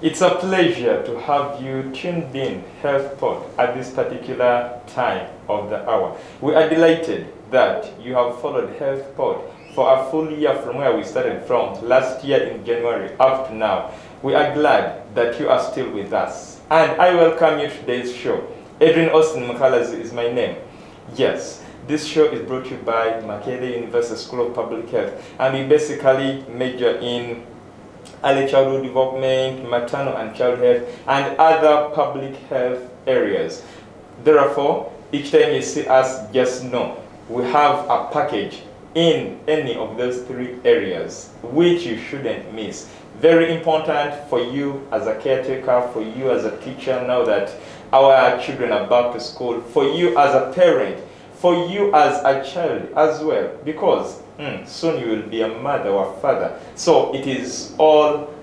It's a pleasure to have you tuned in HealthPod at this particular time of the hour. We are delighted that you have followed HealthPod for a full year from where we started from last year in January up to now. We are glad that you are still with us. And I welcome you to today's show. Adrian Austin Mukalazi is my name. Yes, this show is brought to you by Makerere University School of Public Health. And we basically major in early childhood development, maternal and child health, and other public health areas. Therefore, each time you see us, just know we have a package in any of those three areas, which you shouldn't miss. Very important for you as a caretaker, for you as a teacher, now that our children are back to school, for you as a parent, for you as a child as well, because soon you will be a mother or a father. So it is all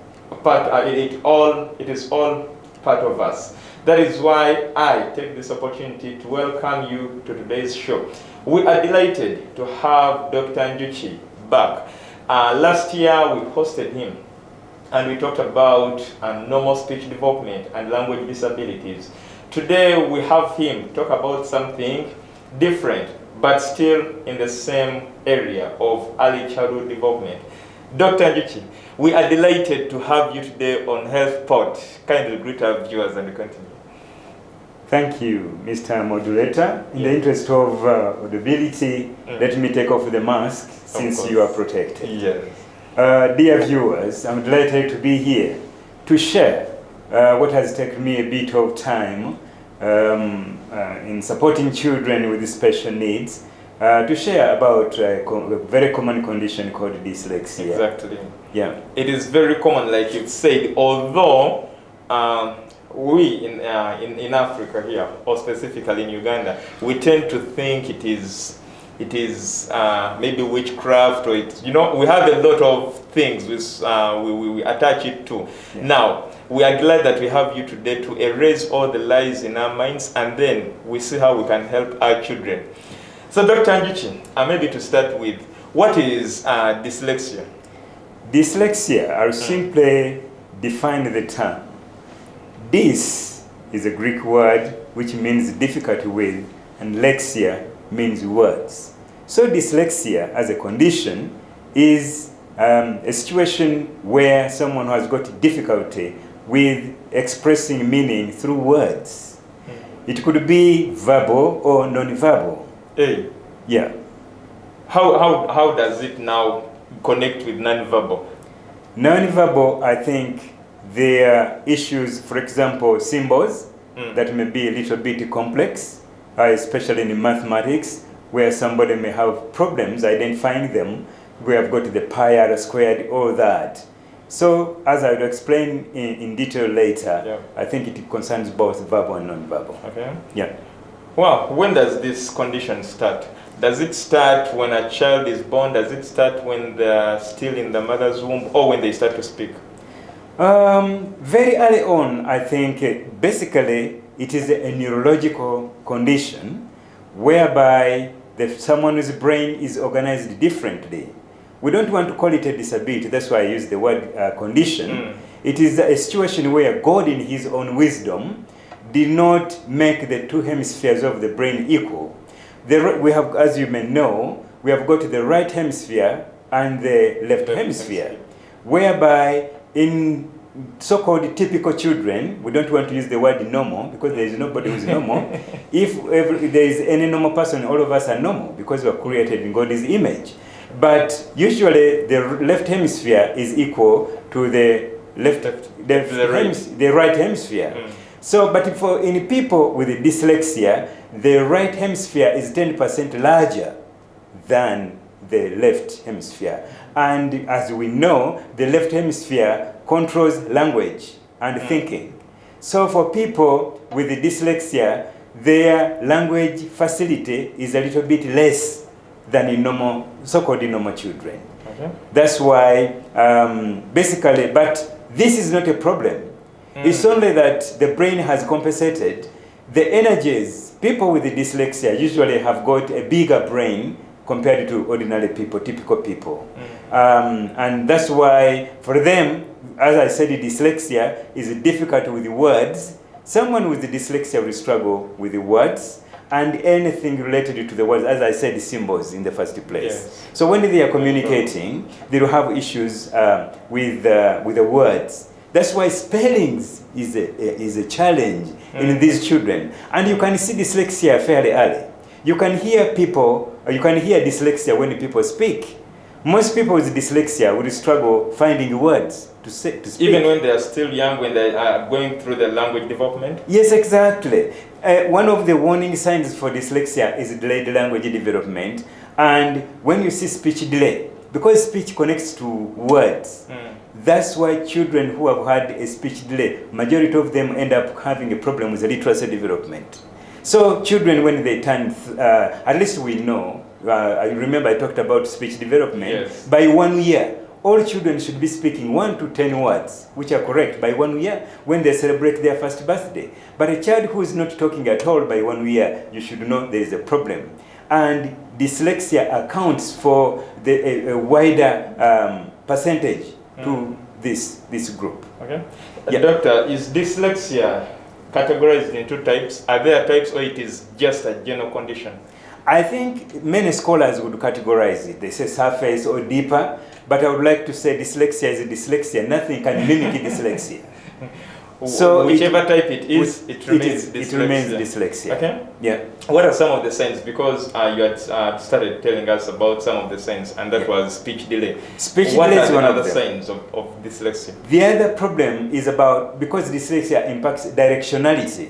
part. It is all part of us. That is why I take this opportunity to welcome you to today's show. We are delighted to have Dr. Njuki back. Last year we hosted him and we talked about normal speech development and language disabilities. Today we have him talk about something different, but still in the same area of early childhood development. Dr. Njuki, we are delighted to have you today on HealthPod. Kindly greet our viewers and continue. Thank you, Mr. Moderator. In the interest of audibility, let me take off the mask since you are protected. Yes. Dear viewers, I'm delighted to be here to share what has taken me a bit of time in supporting children with special needs, to share about a very common condition called dyslexia. Exactly. Yeah. It is very common, like you've said, although we in Africa here, or specifically in Uganda, we tend to think it is maybe witchcraft, or we have a lot of things we attach it to. Yeah. Now, we are glad that we have you today to erase all the lies in our minds, and then we see how we can help our children. So Dr. Njuki, maybe to start with, what is dyslexia? Dyslexia, I'll simply define the term. Dys is a Greek word which means difficulty with, and lexia means words. So dyslexia as a condition is a situation where someone has got difficulty with expressing meaning through words. It could be verbal or non-verbal. Hey. Yeah. How does it now connect with non-verbal? Non-verbal, I think there are issues, for example, symbols that may be a little bit complex, especially in mathematics, where somebody may have problems identifying them. We have got the pi r squared, all that. So, as I will explain in detail later, yeah. I think it concerns both verbal and non-verbal. Okay. Yeah. Well, when does this condition start? Does it start when a child is born? Does it start when they're still in the mother's womb, or when they start to speak? Very early on, I think, basically, it is a neurological condition whereby someone's brain is organized differently. We don't want to call it a disability, that's why I use the word condition. It is a situation where God, in his own wisdom, did not make the two hemispheres of the brain equal. We have, as you may know, we have got the right hemisphere and the left hemisphere, whereby in so-called typical children, we don't want to use the word normal because there is nobody who is normal. If there is any normal person, all of us are normal because we are created in God's image. But usually the left hemisphere is equal to the right hemisphere. So, but in people with dyslexia, the right hemisphere is 10% larger than the left hemisphere. And as we know, the left hemisphere controls language and thinking. So for people with dyslexia, their language facility is a little bit less than in normal, so-called normal children. Okay. That's why, basically, but this is not a problem. It's only that the brain has compensated. The energies, people with dyslexia usually have got a bigger brain compared to ordinary people, typical people. And that's why, for them, as I said, dyslexia is difficult with the words. Someone with dyslexia will struggle with the words and anything related to the words, as I said, symbols in the first place. Yes. So when they are communicating, they will have issues with the words. That's why spellings is a challenge in these children. And you can see dyslexia fairly early. You can hear dyslexia when people speak. Most people with dyslexia will struggle finding words to speak. Even when they are still young, when they are going through the language development? Yes, exactly. One of the warning signs for dyslexia is delayed language development. And when you see speech delay, because speech connects to words, that's why children who have had a speech delay, majority of them end up having a problem with literacy development. So children, when they turn, at least we know, I remember I talked about speech development. Yes. By 1 year, all children should be speaking 1 to 10 words, which are correct by 1 year when they celebrate their first birthday. But a child who is not talking at all by 1 year, you should know there is a problem. And dyslexia accounts for a wider percentage to this group. Okay. Yeah. Doctor, is dyslexia categorized in 2 types? Are there types or it is just a general condition? I think many scholars would categorize it. They say surface or deeper, but I would like to say dyslexia is a dyslexia. Nothing can mimic dyslexia. So whichever type it is, it remains dyslexia. It remains dyslexia. Okay. Yeah. What are some of the signs? Because you had started telling us about some of the signs, and that was speech delay. Speech what delay are is the one other of them. signs of dyslexia? The other problem is about, because dyslexia impacts directionality.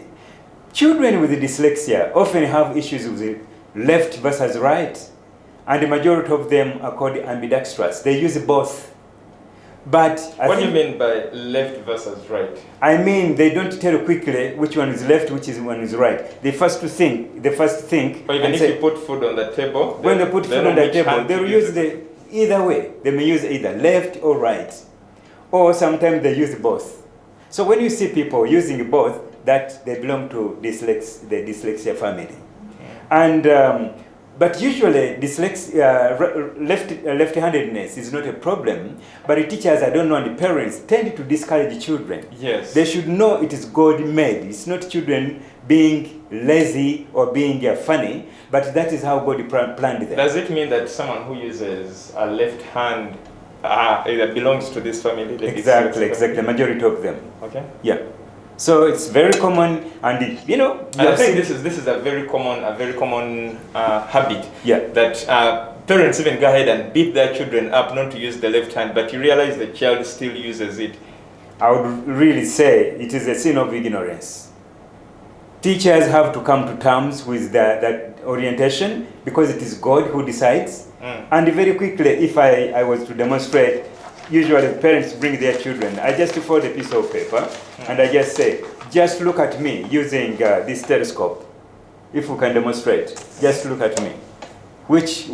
Children with dyslexia often have issues with the left versus right, and the majority of them are called ambidextrous. They use both. But what do you mean by left versus right? I mean, they don't tell quickly which one is left, which one is right. They first think. Or even if you put food on the table. When they put food on the table, they will use either way. They may use either left or right. Or sometimes they use both. So when you see people using both, that they belong to the dyslexia family. And but usually left-handedness is not a problem, but the teachers, I don't know, and the parents tend to discourage children. Yes. They should know it is God-made. It's not children being lazy or being funny, but that is how God planned them. Does it mean that someone who uses a left hand it belongs to this family? Exactly, the majority of them. Okay. Yeah. So it's very common, and I think this is a very common habit. Yeah. That parents even go ahead and beat their children up not to use the left hand, but you realize the child still uses it. I would really say it is a sin of ignorance. Teachers have to come to terms with that orientation, because it is God who decides. And very quickly, if I was to demonstrate, usually parents bring their children. I just fold a piece of paper and I just say, just look at me using this telescope. If we can demonstrate, just look at me. Which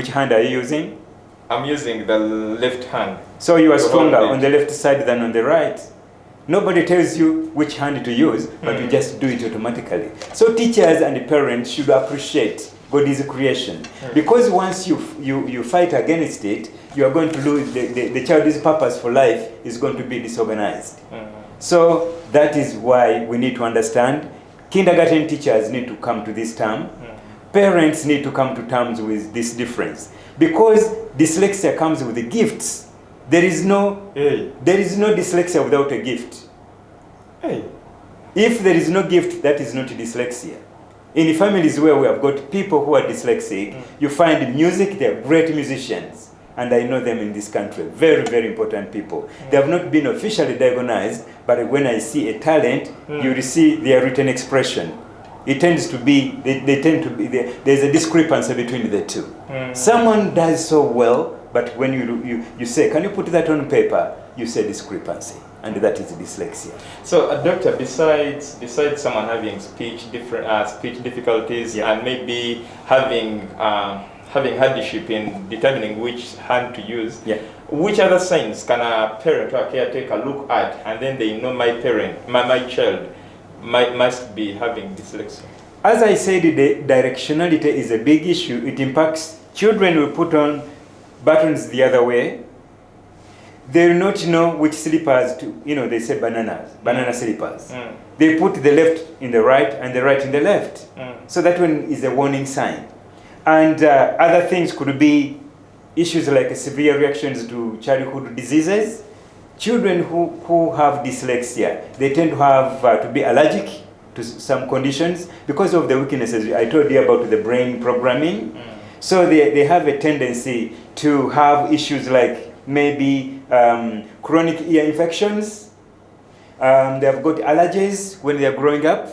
hand are you using? I'm using the left hand. So you are stronger on the left side than on the right. Nobody tells you which hand to use, but you just do it automatically. So teachers and parents should appreciate God's creation. Because once you fight against it, you are going to lose, the child's purpose for life is going to be disorganized. So that is why we need to understand. Kindergarten teachers need to come to this term. Parents need to come to terms with this difference. Because dyslexia comes with the gifts. There is no dyslexia without a gift. If there is no gift, that is not dyslexia. In families where we have got people who are dyslexic, you find music, they are great musicians. And I know them in this country. Very, very important people. They have not been officially diagnosed, but when I see a talent, you will see their written expression. It tends to be, there's a discrepancy between the two. Someone does so well, but when you say, can you put that on paper? You say discrepancy. And that is dyslexia. So, doctor, besides someone having speech difficulties and maybe having hardship in determining which hand to use, which other signs can a parent or caretaker look at, and then they know my child must be having dyslexia? As I said, the directionality is a big issue. It impacts children. Will put on buttons the other way. they will not know which slippers to, they say banana slippers. They put the left in the right and the right in the left. So that one is a warning sign. And other things could be issues like severe reactions to childhood diseases. Children who have dyslexia, they tend to have to be allergic to some conditions because of the weaknesses I told you about the brain programming. So they have a tendency to have issues like maybe chronic ear infections. They have got allergies when they are growing up.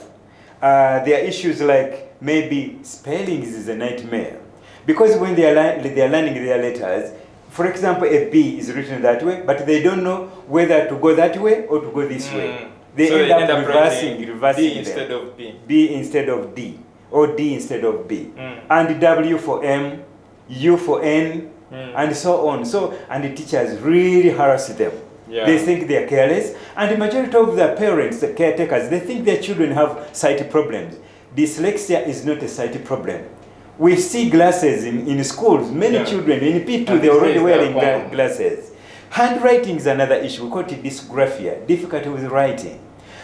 There are issues like maybe spelling is a nightmare. Because when they are learning their letters, for example, a B is written that way, but they don't know whether to go that way or to go this way. They end up reversing D instead of B. B instead of D, or D instead of B. And W for M, U for N, and so on. And the teachers really harass them. Yeah. They think they are careless. And the majority of the parents, the caretakers, they think their children have sight problems. Dyslexia is not a sight problem. We see glasses in schools. Many children, in P2, they're already wearing glasses. Handwriting is another issue. We call it dysgraphia, difficulty with writing.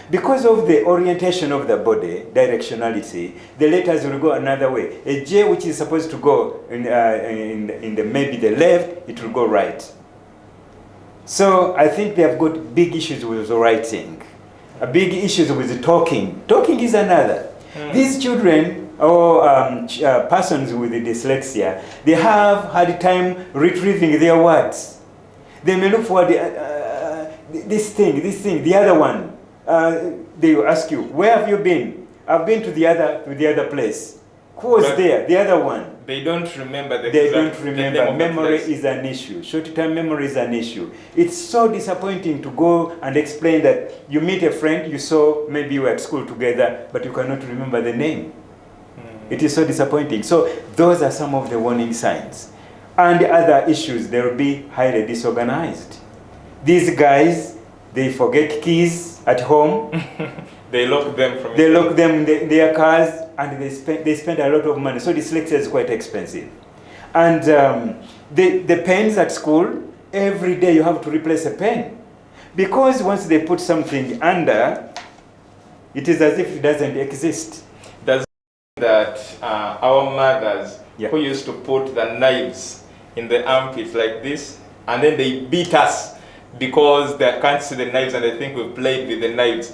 Because of the orientation of the body, directionality, the letters will go another way. A J which is supposed to go in maybe the left, it will go right. So I think they have got big issues with writing, big issues with talking. Talking is another. These children or persons with dyslexia, they have hard time retrieving their words. They may look for this thing, the other one. They will ask you, where have you been? I've been to the other place. Who was there? The other one. They don't remember the memory is an issue. Short-term memory is an issue. It's so disappointing to go and explain that you meet a friend you saw, maybe you were at school together, but you cannot remember the name. It is so disappointing. So those are some of the warning signs. And the other issues, they will be highly disorganized. These guys, they forget keys at home. They lock them from They lock them in their cars, and they spend a lot of money. So dyslexia is quite expensive. And the pens at school, every day you have to replace a pen. Because once they put something under, it is as if it doesn't exist. Does that our mothers who used to put the knives in the armpits like this, and then they beat us because they can't see the knives and they think we played with the knives.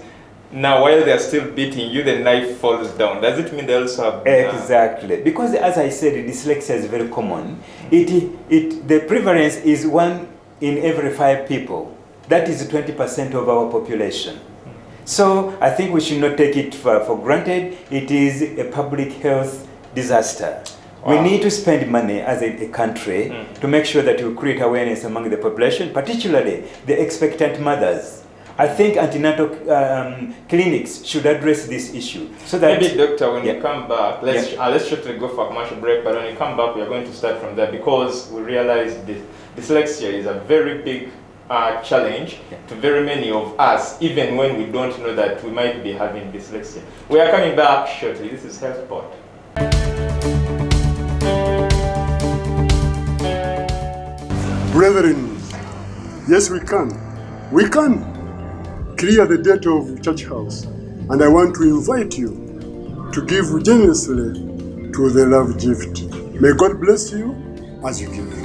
Now, while they're still beating you, the knife falls down. Does it mean they also have... Exactly. Because, as I said, dyslexia is very common. The prevalence is 1 in every 5 people. That is 20% of our population. So, I think we should not take it for granted. It is a public health disaster. Wow. We need to spend money as a country to make sure that we create awareness among the population, particularly the expectant mothers. I think antenatal clinics should address this issue. So that maybe, doctor, when you come back, let's shortly go for a commercial break, but when you come back, we are going to start from there because we realize dyslexia is a very big challenge to very many of us, even when we don't know that we might be having dyslexia. We are coming back shortly. This is HealthPod. Brethren, yes, we can. We can clear the debt of church house. And I want to invite you to give generously to the love gift. May God bless you as you give.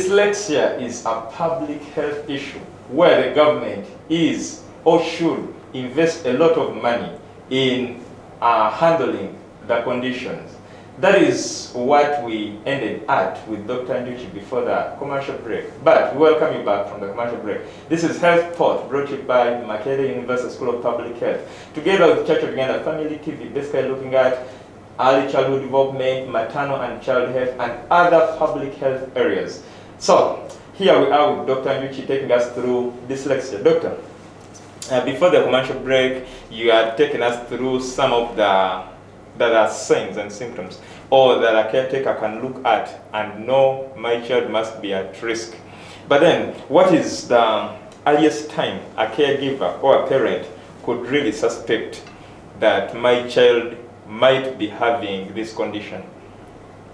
Dyslexia is a public health issue where the government is or should invest a lot of money in handling the conditions. That is what we ended at with Dr. Njuki before the commercial break. But we welcome you back from the commercial break. This is Health Port, brought to you by Makerere University School of Public Health. Together with Church of Uganda Family TV, basically looking at early childhood development, maternal and child health, and other public health areas. So, here we are with Dr. Njuki taking us through dyslexia. Doctor, before the commercial break, you had taken us through some of the signs and symptoms, or that a caretaker can look at and know my child must be at risk. But then, what is the earliest time a caregiver or a parent could really suspect that my child might be having this condition?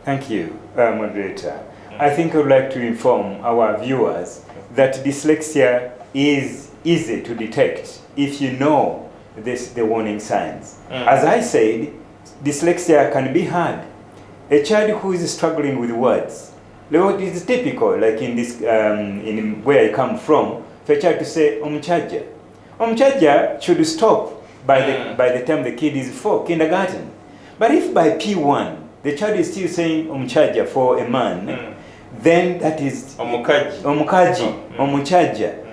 Thank you, moderator. I think I would like to inform our viewers that dyslexia is easy to detect if you know the warning signs. As I said, dyslexia can be hard. A child who is struggling with words, it is typical, like in this, in where I come from, for a child to say omchaja. Omchaja should stop by the time the kid is 4, kindergarten. But if by P1 the child is still saying omchaja for a man, then that is omukaji, omuchaja.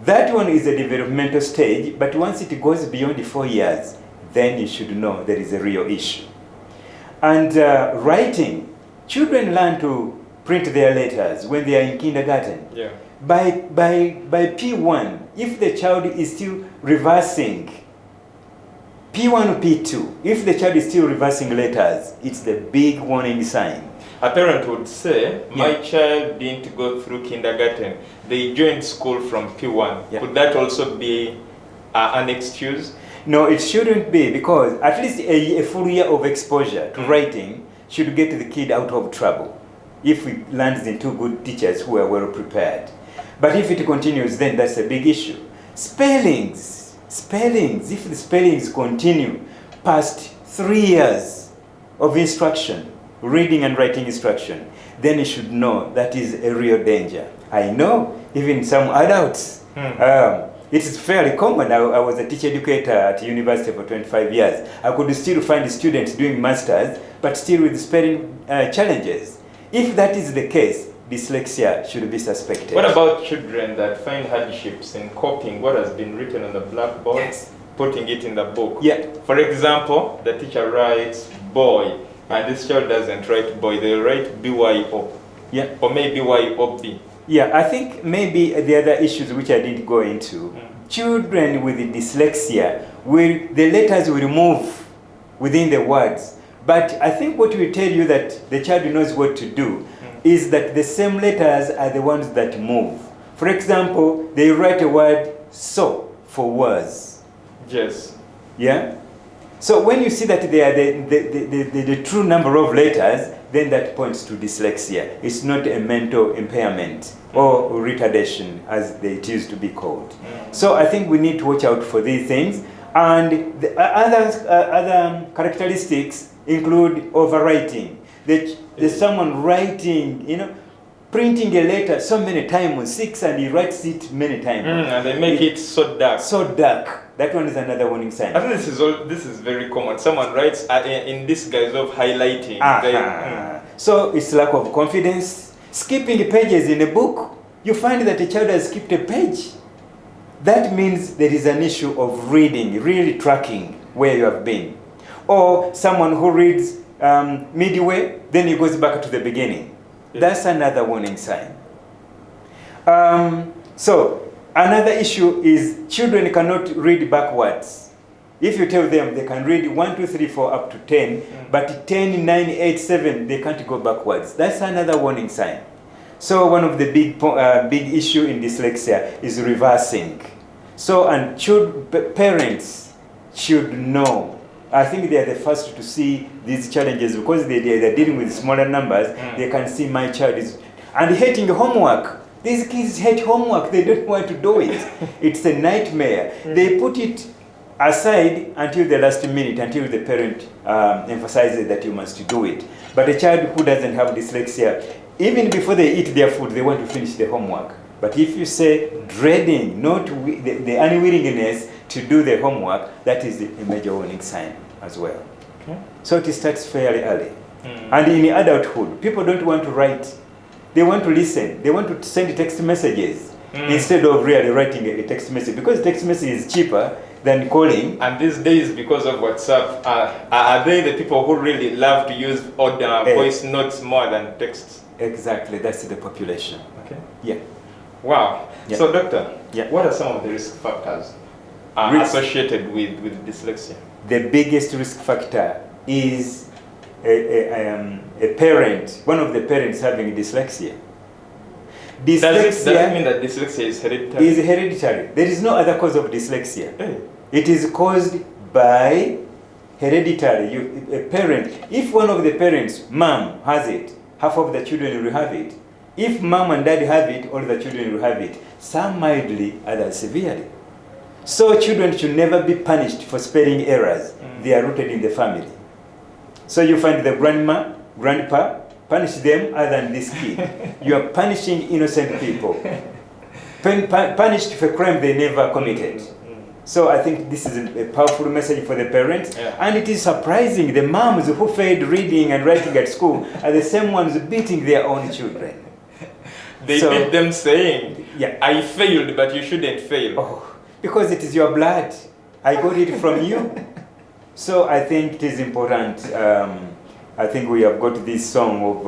That one is a developmental stage, but once it goes beyond 4 years, then you should know there is a real issue. And writing, children learn to print their letters when they are in kindergarten. Yeah. By P1, if the child is still reversing, P1 or P2, if the child is still reversing letters, it's the big warning sign. A parent would say, my child didn't go through kindergarten. They joined school from P1. Yeah. Could that also be an excuse? No, it shouldn't be, because at least a full year of exposure to writing should get the kid out of trouble if he lands in 2 good teachers who are well prepared. But if it continues, then that's a big issue. Spellings, if the spellings continue past 3 years of instruction, reading and writing instruction, then you should know that is a real danger. I know even some adults, it is fairly common. I was a teacher educator at university for 25 years. I could still find students doing masters, but still with spelling challenges. If that is the case, dyslexia should be suspected. What about children that find hardships in copying what has been written on the blackboard, putting it in the book? Yeah. For example, the teacher writes boy, and this child doesn't write boy, they write BYO. Yeah. Or maybe YOB. Yeah, I think maybe the other issues which I didn't go into, children with dyslexia, the letters will move within the words. But I think what will tell you that the child knows what to do is that the same letters are the ones that move. For example, they write a word so for was. Yes. Yeah? So when you see that they are the true number of letters, then that points to dyslexia. It's not a mental impairment or retardation, as it used to be called. So I think we need to watch out for these things. And the other characteristics include overwriting. There's someone writing, printing a letter so many times, 6, and he writes it many times. And they make it so dark. So dark. That one is another warning sign. I think this is very common. Someone writes in this guise of highlighting. So it's lack of confidence. Skipping pages in a book. You find that a child has skipped a page. That means there is an issue of reading, really tracking where you have been. Or someone who reads midway, then he goes back to the beginning. Yes. That's another warning sign. So another issue is children cannot read backwards. If you tell them they can read 1, 2, 3, 4 up to 10, but 10, 9, 8, 7, they can't go backwards. That's another warning sign. So one of the big issue in dyslexia is reversing. So, and parents should know. I think they are the first to see these challenges because they're dealing with smaller numbers. They can see my child is, and hating homework. These kids hate homework. They don't want to do it. It's a nightmare. They put it aside until the last minute, until the parent emphasizes that you must do it. But a child who doesn't have dyslexia, even before they eat their food, they want to finish the homework. But if you say dreading, the unwillingness to do the homework, that is a major warning sign as well. Okay. So it starts fairly early. And in adulthood, people don't want to write. They want to listen. They want to send text messages instead of really writing a text message, because text message is cheaper than calling. And these days, because of WhatsApp, are they the people who really love to use voice notes more than texts? Exactly, that's the population. Okay. Yeah. Wow. Yeah. So, doctor, Yeah. what are some of the risk factors associated with dyslexia? The biggest risk factor is a parent, one of the parents having dyslexia. Does it mean that dyslexia is hereditary? Is hereditary. There is no other cause of dyslexia. Hey. It is caused by hereditary. A parent, if one of the parents, mom, has it, half of the children will have it. If mom and dad have it, all the children will have it. Some mildly, others severely. So children should never be punished for spelling errors. They are rooted in the family. So you find the grandma, grandpa, punish them other than this kid. You are punishing innocent people. Punished for crime they never committed. So I think this is a powerful message for the parents. Yeah. And it is surprising, the moms who failed reading and writing at school are the same ones beating their own children. They beat them saying, yeah, I failed, but you shouldn't fail. Oh, because it is your blood. I got it from you. So I think it is important. I think we have got this song of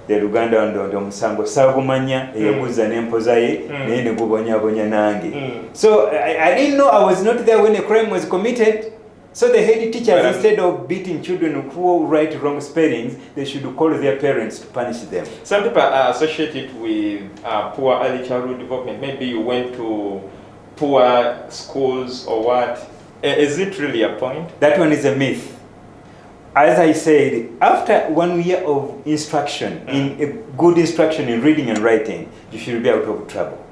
the Luganda and the Musango Sagumanya, Eyabuza Nempoza ye, Nene Gubonya Bonya Nangi. So I didn't know, I was not there when a crime was committed. So the head teachers, instead of beating children who write wrong spellings, they should call their parents to punish them. Some people associate it with poor early childhood development. Maybe you went to poor schools or what. Is it really a point? That one is a myth. As I said, after 1 year of instruction, in a good instruction in reading and writing, you should be out of trouble.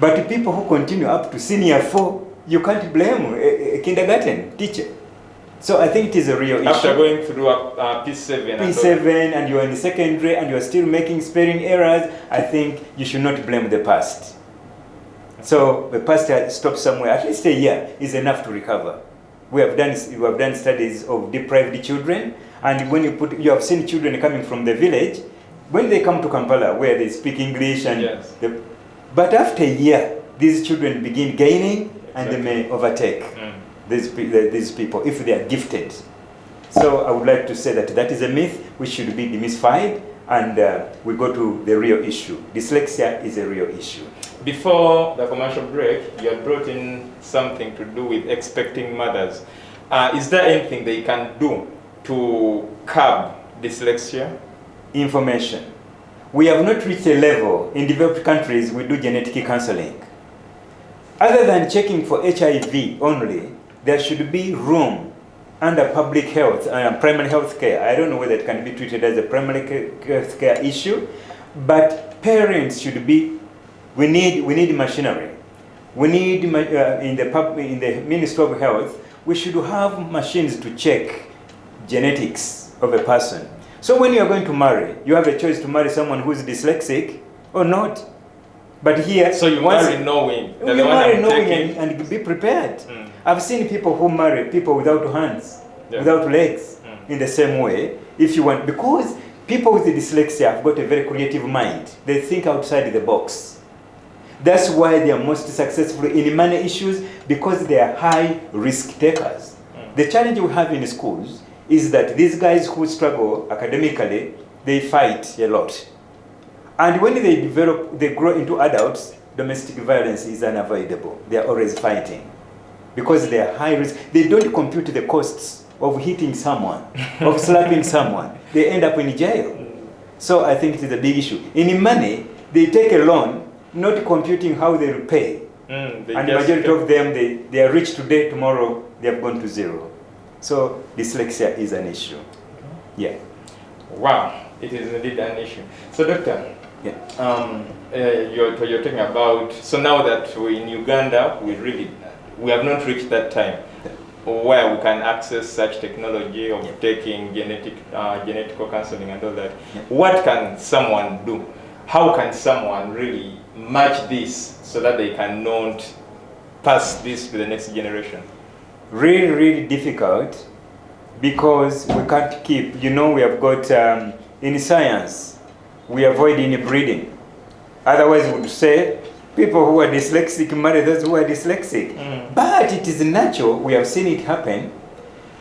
But the people who continue up to senior 4, you can't blame a kindergarten teacher. So I think it is a real issue. After going through P7. P7 and you're in secondary and you're still making spelling errors, I think you should not blame the past. So the past stops somewhere. At least a year is enough to recover. We have done studies of deprived children, and when you have seen children coming from the village, when they come to Kampala where they speak English and yes. But after a year, these children begin gaining and they may overtake these people if they are gifted. So I would like to say that that is a myth which should be demystified, and we go to the real issue. Dyslexia is a real issue. Before the commercial break, you had brought in something to do with expecting mothers. Is there anything they can do to curb dyslexia? Information. We have not reached a level in developed countries we do genetic counseling. Other than checking for HIV only, there should be room under public health and primary health care. I don't know whether it can be treated as a primary health care issue, but parents should be. We need machinery. We need in the Ministry of Health. We should have machines to check genetics of a person. So when you are going to marry, you have a choice to marry someone who is dyslexic or not. But here, so you marry knowing. You marry knowing and be prepared. I've seen people who marry people without hands, without legs, in the same way. If you want, because people with dyslexia have got a very creative mind. They think outside the box. That's why they are most successful in money issues, because they are high risk takers. The challenge we have in schools is that these guys who struggle academically, they fight a lot. And when they grow into adults, domestic violence is unavoidable. They are always fighting because they are high risk. They don't compute the costs of hitting someone, of slapping someone. They end up in jail. So I think it is a big issue. In money, they take a loan, not computing how they will pay. And the majority of them, they are rich today, tomorrow they have gone to zero. So dyslexia is an issue. Yeah. Wow, it is indeed an issue. So doctor, you're talking about, so now that we're in Uganda, we have not reached that time. where we can access such technology of taking genetical counseling and all that. What can someone do? How can someone really match this so that they can not pass this to the next generation? Really, really difficult, because we can't keep, you know, we have got, in science, we avoid inbreeding. Otherwise we would say, people who are dyslexic marry those who are dyslexic. But it is natural, we have seen it happen.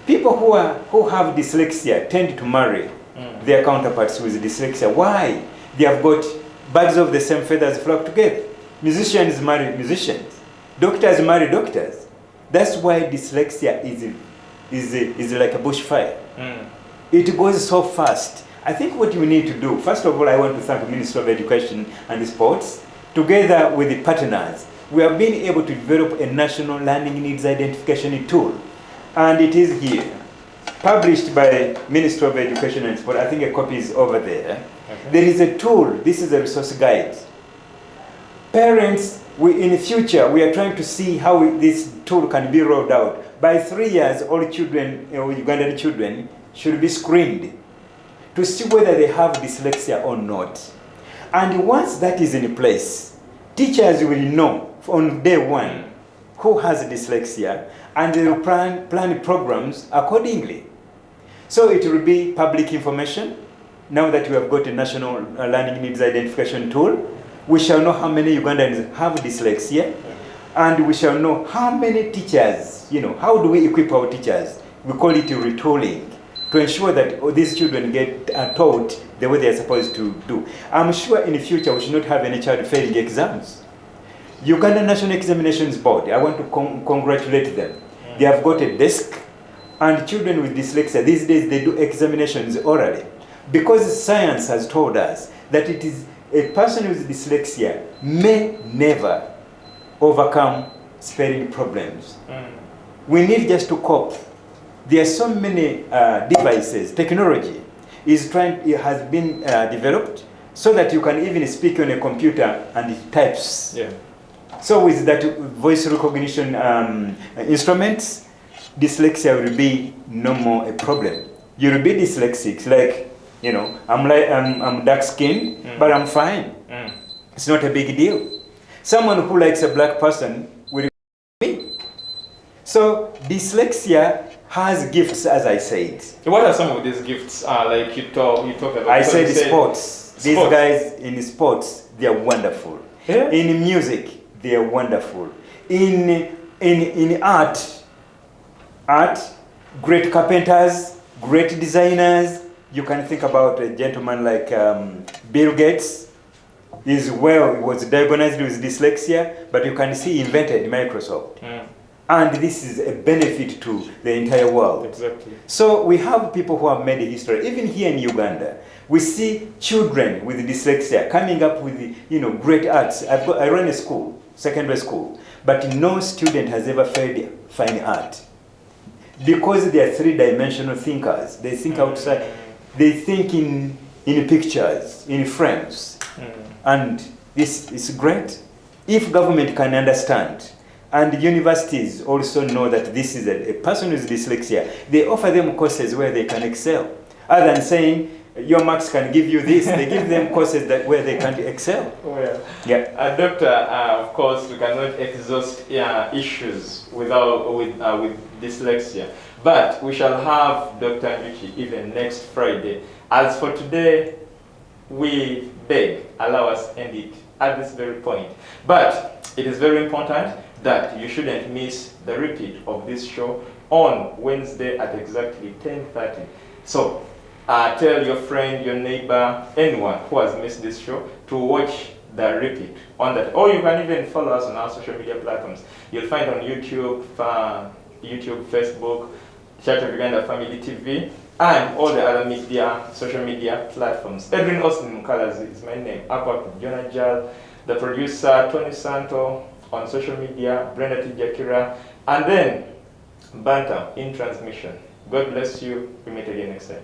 People who have dyslexia tend to marry their counterparts with dyslexia. Why? They have got birds of the same feathers flock together. Musicians marry musicians. Doctors marry doctors. That's why dyslexia is like a bushfire. It goes so fast. I think what we need to do, first of all, I want to thank the Ministry of Education and Sports. Together with the partners, we have been able to develop a national learning needs identification tool. And it is here, published by Ministry of Education and Sport. I think a copy is over there. Okay. There is a tool, this is a resource guide. Parents, in the future, we are trying to see how this tool can be rolled out. By 3 years, all children, Ugandan children, should be screened to see whether they have dyslexia or not. And once that is in place, teachers will know on day one who has dyslexia, and they will plan programs accordingly. So it will be public information. Now that we have got a national learning needs identification tool, we shall know how many Ugandans have dyslexia, and we shall know how many teachers, how do we equip our teachers? We call it retooling, to ensure that these children get taught the way they are supposed to do. I'm sure in the future we should not have any child failing exams. Uganda National Examinations Board, I want to congratulate them. They have got a desk, and children with dyslexia, these days they do examinations orally. Because science has told us that it is a person with dyslexia may never overcome spelling problems. We need just to cope. There are so many devices, technology it has been developed so that you can even speak on a computer and it types. Yeah. So with that voice recognition instruments, dyslexia will be no more a problem. You'll be dyslexic, like, I'm dark skinned, but I'm fine. It's not a big deal. Someone who likes a black person will be. So dyslexia has gifts, as I said. What are some of these gifts? Like you talk about. I said sports. These guys in sports, they are wonderful. Yeah. In music, they are wonderful. In art, great carpenters, great designers. You can think about a gentleman like Bill Gates. He was diagnosed with dyslexia, but you can see he invented Microsoft. And this is a benefit to the entire world. Exactly. So we have people who have made history. Even here in Uganda, we see children with dyslexia coming up with great arts. I run a school, secondary school, but no student has ever failed fine art. Because they are three-dimensional thinkers. They think outside. They think in pictures, in frames. And this is great. If government can understand, and universities also know that this is a person with dyslexia, they offer them courses where they can excel. Other than saying, your marks can give you this, they give them courses where they can excel. Well, yeah. Doctor, of course, we cannot exhaust issues with dyslexia, but we shall have Dr. Njuki even next Friday. As for today, we beg, allow us end it at this very point. But it is very important that you shouldn't miss the repeat of this show on Wednesday at exactly 10:30. So tell your friend, your neighbor, anyone who has missed this show to watch the repeat on that. Or you can even follow us on our social media platforms. You'll find on YouTube, Facebook, Church of Uganda Family TV, and all the other social media platforms. Edwin Austin Mukalazi is my name. Up with Jonah Jal, the producer, Tony Santo, on social media, Brenda Tijakira, and then Bantam in transmission. God bless you. We meet again next time.